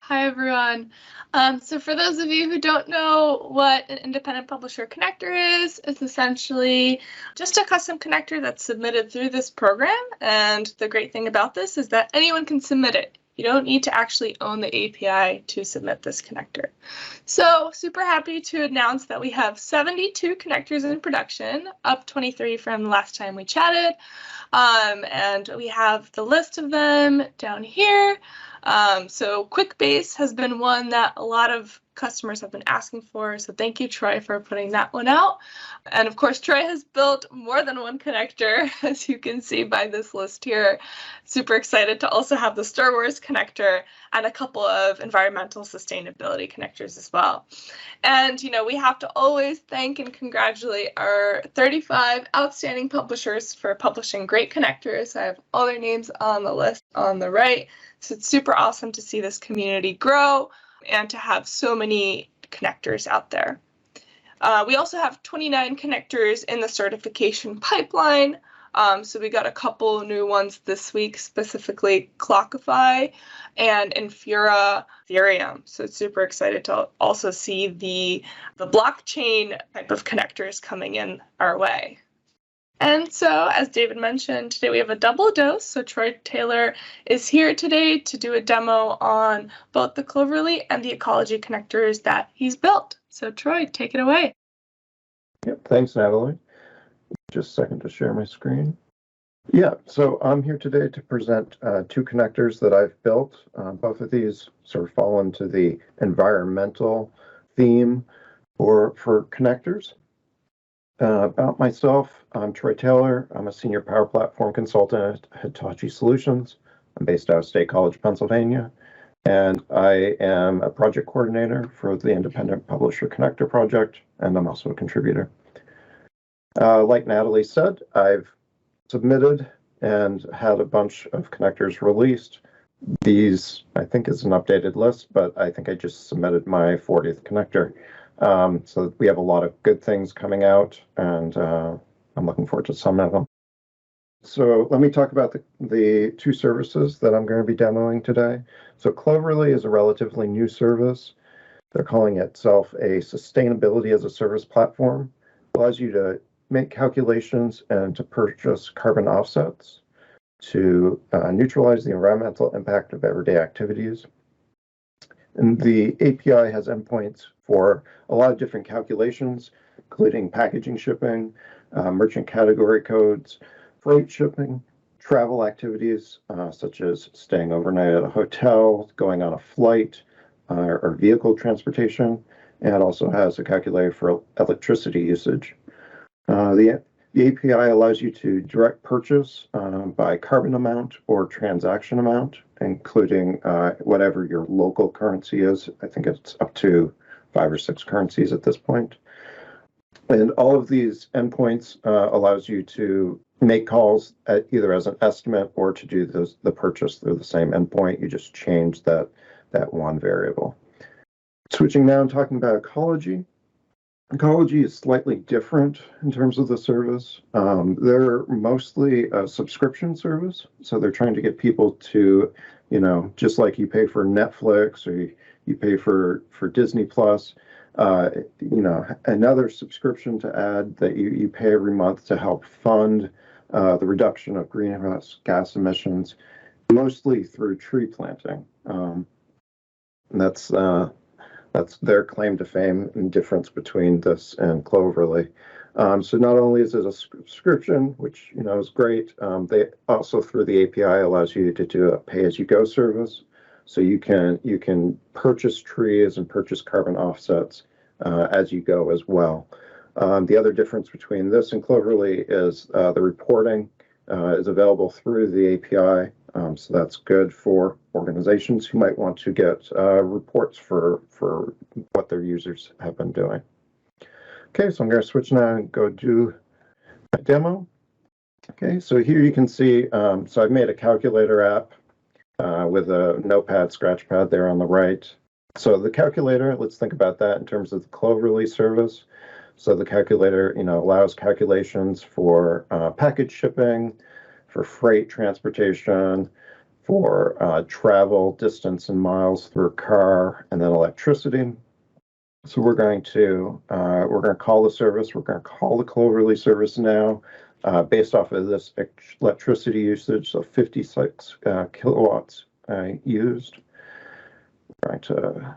Hi, everyone. So for those of you who don't know what an independent publisher connector is, it's essentially just a custom connector that's submitted through this program. And the great thing about this is that anyone can submit it. You don't need to actually own the API to submit this connector. So super happy to announce that we have 72 connectors in production, up 23 from the last time we chatted. And we have the list of them down here. So QuickBase has been one that a lot of customers have been asking for. So thank you, Troy, for putting that one out. And of course, Troy has built more than one connector, as you can see by this list here. Super excited to also have the Star Wars connector and a couple of environmental sustainability connectors as well. And, you know, we have to always thank and congratulate our 35 outstanding publishers for publishing great connectors. I have all their names on the list on the right. So it's super awesome to see this community grow and to have so many connectors out there. We also have 29 connectors in the certification pipeline. So we got a couple new ones this week, specifically Clockify and Infura Ethereum. So it's super excited to also see the blockchain type of connectors coming in our way. And so, as David mentioned, today we have a double dose. So Troy Taylor is here today to do a demo on both the Cloverly and the Ecologi connectors that he's built. So Troy, take it away. Yep, thanks, Natalie. Just a second to share my screen. Yeah, so I'm here today to present two connectors that I've built. Both of these sort of fall into the environmental theme for connectors. About myself, I'm Troy Taylor. I'm a senior power platform consultant at Hitachi Solutions. I'm based out of State College, Pennsylvania, and I am a project coordinator for the Independent Publisher Connector Project, and I'm also a contributor. Like Natalie said, I've submitted and had a bunch of connectors released. These, I think, is an updated list, but I think I just submitted my 40th connector. So we have a lot of good things coming out, and I'm looking forward to some of them. So let me talk about the two services that I'm going to be demoing today. So Cloverly is a relatively new service. They're calling itself a sustainability as a service platform. It allows you to make calculations and to purchase carbon offsets to neutralize the environmental impact of everyday activities. And the API has endpoints for a lot of different calculations, including packaging shipping, merchant category codes, freight shipping, travel activities, such as staying overnight at a hotel, going on a flight, or vehicle transportation, and it also has a calculator for electricity usage. The API allows you to direct purchase by carbon amount or transaction amount, including whatever your local currency is. I think it's up to 5 or 6 currencies at this point. And all of these endpoints allows you to make calls either as an estimate or to do the purchase through the same endpoint. You just change that one variable. Switching now and talking about Ecologi. Ecologi is slightly different in terms of the service. They're mostly a subscription service, so they're trying to get people to, you know, just like you pay for Netflix or you pay for Disney Plus, you know, another subscription to add that you pay every month to help fund the reduction of greenhouse gas emissions, mostly through tree planting. And that's their claim to fame and difference between this and Cloverly. So not only is it a subscription, which, you know, is great, they also through the API allows you to do a pay-as-you-go service. So you can purchase trees and purchase carbon offsets as you go as well. The other difference between this and Cloverly is the reporting is available through the API. So that's good for organizations who might want to get reports for what their users have been doing. Okay, so I'm going to switch now and go do a demo. Okay, so here you can see, so I've made a calculator app with a notepad, scratchpad there on the right. So the calculator, let's think about that in terms of the Cloverly service. So the calculator, you know, allows calculations for package shipping, for freight transportation, for travel, distance in miles through a car, and then electricity. So we're going to call the service. We're going to call the Cloverly service now, based off of this electricity usage, so 56 kilowatts used. We're going to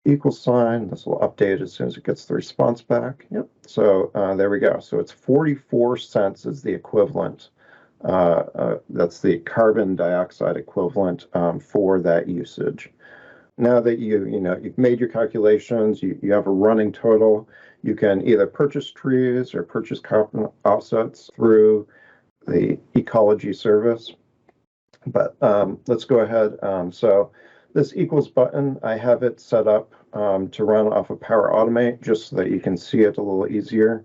equal sign. This will update as soon as it gets the response back. Yep. So there we go. So it's 44 cents is the equivalent. That's the carbon dioxide equivalent for that usage. Now that you've made your calculations, you have a running total, you can either purchase trees or purchase carbon offsets through the Ecologi service. But let's go ahead. So this equals button, I have it set up to run off of Power Automate just so that you can see it a little easier.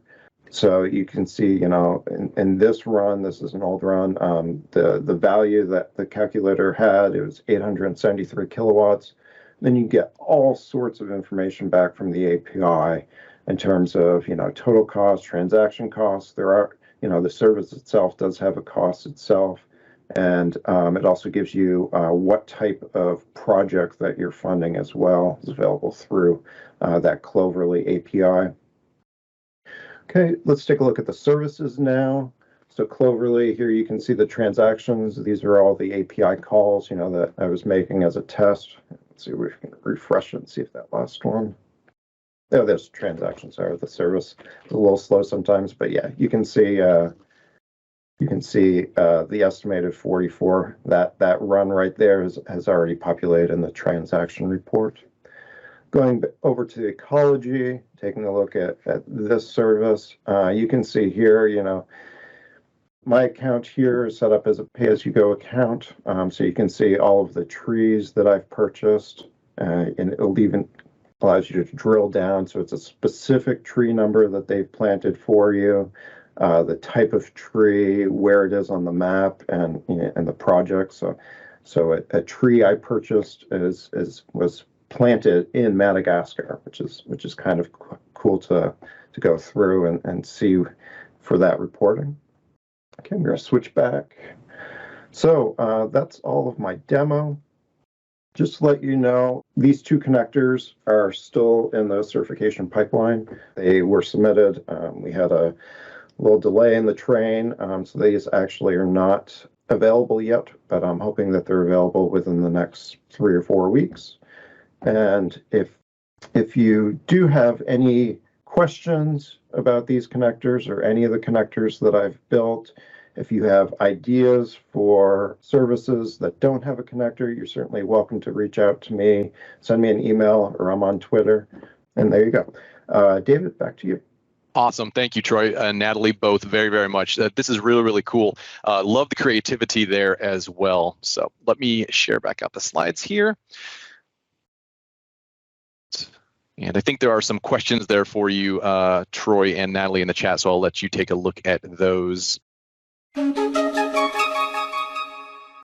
So you can see, in this run, this is an old run, the value that the calculator had, it was 873 kilowatts. Then you get all sorts of information back from the API in terms of, total cost, transaction costs. There are, the service itself does have a cost itself. And it also gives you what type of project that you're funding as well is available through that Cloverly API. Okay, let's take a look at the services now. So Cloverly, here you can see the transactions. These are all the API calls, that I was making as a test. Let's see if we can refresh it and see if that last one. Oh, there's transactions are the service. It's a little slow sometimes, but yeah, you can see the estimated 44. That run right there has already populated in the transaction report. Going over to Ecologi, taking a look at this service, you can see here, my account here is set up as a pay-as-you-go account, so you can see all of the trees that I've purchased, and it'll even allows you to drill down, so it's a specific tree number that they've planted for you, the type of tree, where it is on the map, and the project. So a tree I purchased was planted in Madagascar, which is kind of cool to go through and see for that reporting. Okay, I'm going to switch back. So that's all of my demo. Just to let you know, these two connectors are still in the certification pipeline. They were submitted. We had a little delay in the train, so these actually are not available yet, but I'm hoping that they're available within the next 3 or 4 weeks. And if you do have any questions about these connectors or any of the connectors that I've built, if you have ideas for services that don't have a connector, you're certainly welcome to reach out to me, send me an email, or I'm on Twitter. And there you go. David, back to you. Awesome. Thank you, Troy and Natalie, both very, very much. This is really, really cool. Love the creativity there as well. So let me share back out the slides here. And I think there are some questions there for you, Troy and Natalie, in the chat, so I'll let you take a look at those.